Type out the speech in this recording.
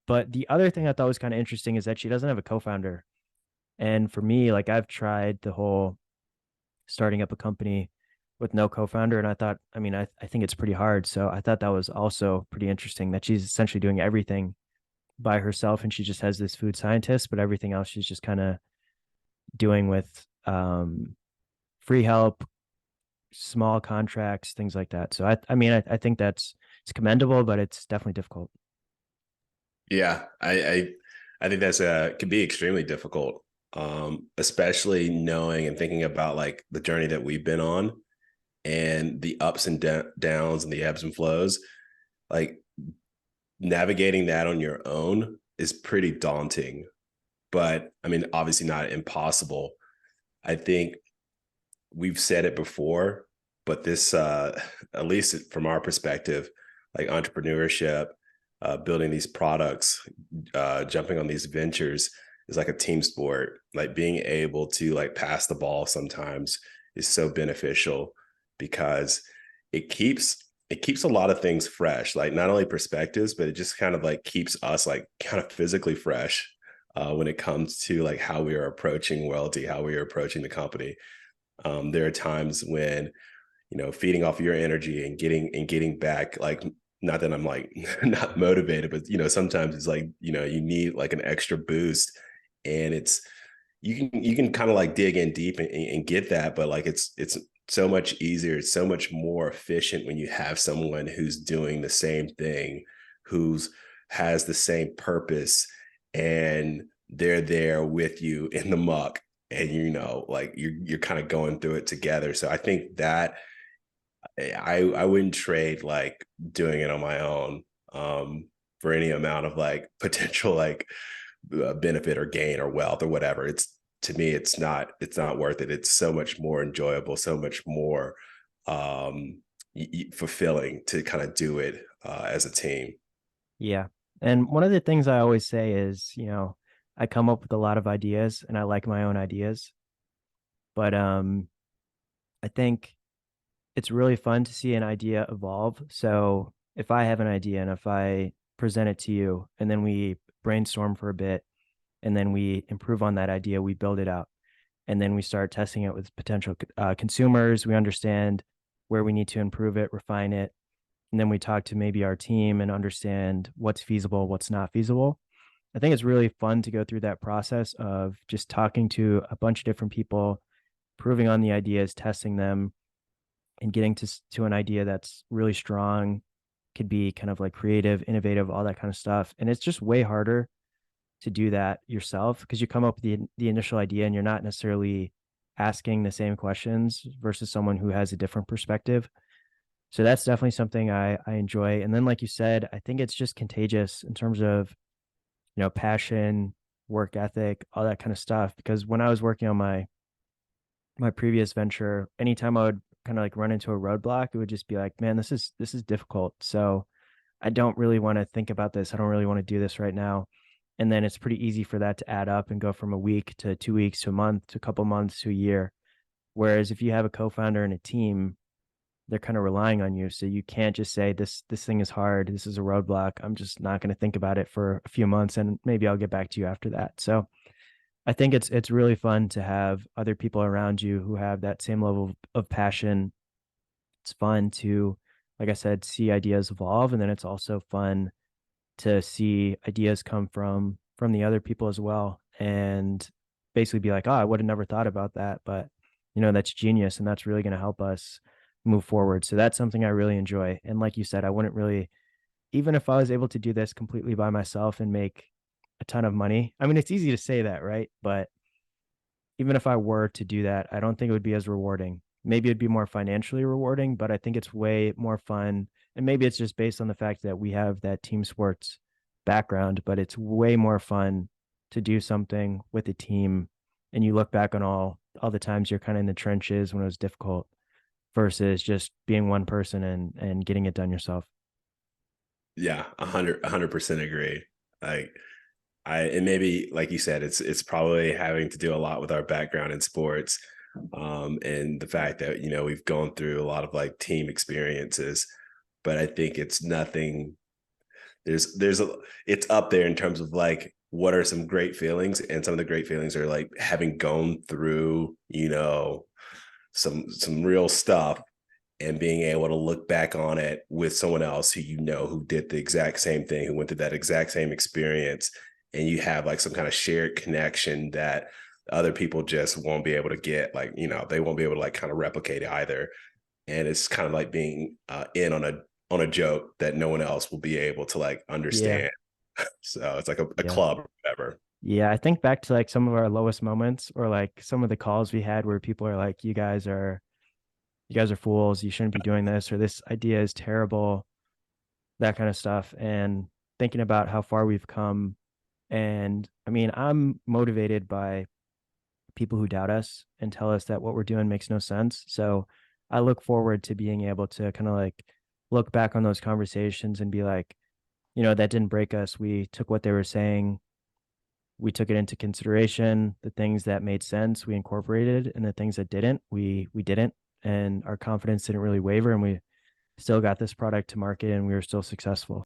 But the other thing I thought was kind of interesting is that she doesn't have a co-founder. And for me, like I've tried the whole starting up a company with no co-founder. And I thought, I mean, I think it's pretty hard. So I thought that was also pretty interesting that she's essentially doing everything by herself and she just has this food scientist, but everything else she's just kind of doing with free help, small contracts, things like that. So I mean, I think it's commendable, but it's definitely difficult. Yeah, I think that's could be extremely difficult, especially knowing and thinking about like the journey that we've been on and the ups and downs and the ebbs and flows. Like navigating that on your own is pretty daunting, but I mean, obviously not impossible. I think we've said it before, but this, at least from our perspective, like entrepreneurship, building these products, jumping on these ventures is like a team sport. Like being able to like pass the ball sometimes is so beneficial because it keeps it keeps a lot of things fresh, like not only perspectives, but it just kind of like keeps us like kind of physically fresh when it comes to like how we are approaching royalty, how we are approaching the company. There are times when, feeding off your energy and getting back, like, not that I'm like not motivated, but sometimes it's like, you need like an extra boost, and it's you can kind of like dig in deep and get that, but like it's so much easier, it's so much more efficient when you have someone who's doing the same thing, who's has the same purpose, and they're there with you in the muck, and like you're kind of going through it together. So I think that I wouldn't trade like doing it on my own for any amount of like potential like benefit or gain or wealth or whatever. It's to me, it's not worth it. It's so much more enjoyable, so much more um, fulfilling to kind of do it as a team. Yeah. And one of the things I always say is, I come up with a lot of ideas and I like my own ideas, but I think it's really fun to see an idea evolve. So if I have an idea and if I present it to you and then we brainstorm for a bit and then we improve on that idea, we build it out and then we start testing it with potential consumers. We understand where we need to improve it, refine it, and then we talk to maybe our team and understand what's feasible, what's not feasible. I think it's really fun to go through that process of just talking to a bunch of different people, proving on the ideas, testing them, and getting to an idea that's really strong, could be kind of like creative, innovative, all that kind of stuff. And it's just way harder to do that yourself because you come up with the initial idea and you're not necessarily asking the same questions versus someone who has a different perspective. So that's definitely something I enjoy. And then, like you said, I think it's just contagious in terms of, passion, work ethic, all that kind of stuff. Because when I was working on my previous venture, anytime I would kind of like run into a roadblock, it would just be like, man, this is difficult. So I don't really want to think about this. I don't really want to do this right now. And then it's pretty easy for that to add up and go from a week to 2 weeks to a month to a couple months to a year. Whereas if you have a co-founder and a team, they're kind of relying on you. So you can't just say this thing is hard. This is a roadblock. I'm just not going to think about it for a few months and maybe I'll get back to you after that. So I think it's really fun to have other people around you who have that same level of passion. It's fun to, like I said, see ideas evolve, and then it's also fun to see ideas come from the other people as well, and basically be like, oh, I would have never thought about that, but that's genius, and that's really going to help us move forward. So that's something I really enjoy. And like you said, I wouldn't really, even if I was able to do this completely by myself and make a ton of money. I mean, it's easy to say that, right? But even if I were to do that, I don't think it would be as rewarding. Maybe it'd be more financially rewarding, but I think it's way more fun. And maybe it's just based on the fact that we have that team sports background, but it's way more fun to do something with a team and you look back on all the times you're kind of in the trenches when it was difficult versus just being one person and getting it done yourself. Yeah, a hundred percent agree. Like and maybe like you said, it's probably having to do a lot with our background in sports, and the fact that we've gone through a lot of like team experiences, but I think it's nothing. there's a it's up there in terms of like what are some great feelings, and some of the great feelings are like having gone through, some real stuff, and being able to look back on it with someone else who who did the exact same thing, who went through that exact same experience, and you have like some kind of shared connection that other people just won't be able to get, like, they won't be able to like kind of replicate either. And it's kind of like being in on a joke that no one else will be able to like Yeah. understand. So it's like a Yeah. club or whatever. Yeah. I think back to like some of our lowest moments or like some of the calls we had where people are like, you guys are fools. You shouldn't be doing this, or this idea is terrible, that kind of stuff. And thinking about how far we've come. And I mean, I'm motivated by people who doubt us and tell us that what we're doing makes no sense. So I look forward to being able to kind of like look back on those conversations and be like, that didn't break us. We took what they were saying, we took it into consideration. The things that made sense, we incorporated, and the things that didn't, we didn't. And our confidence didn't really waver, and we still got this product to market, and we were still successful.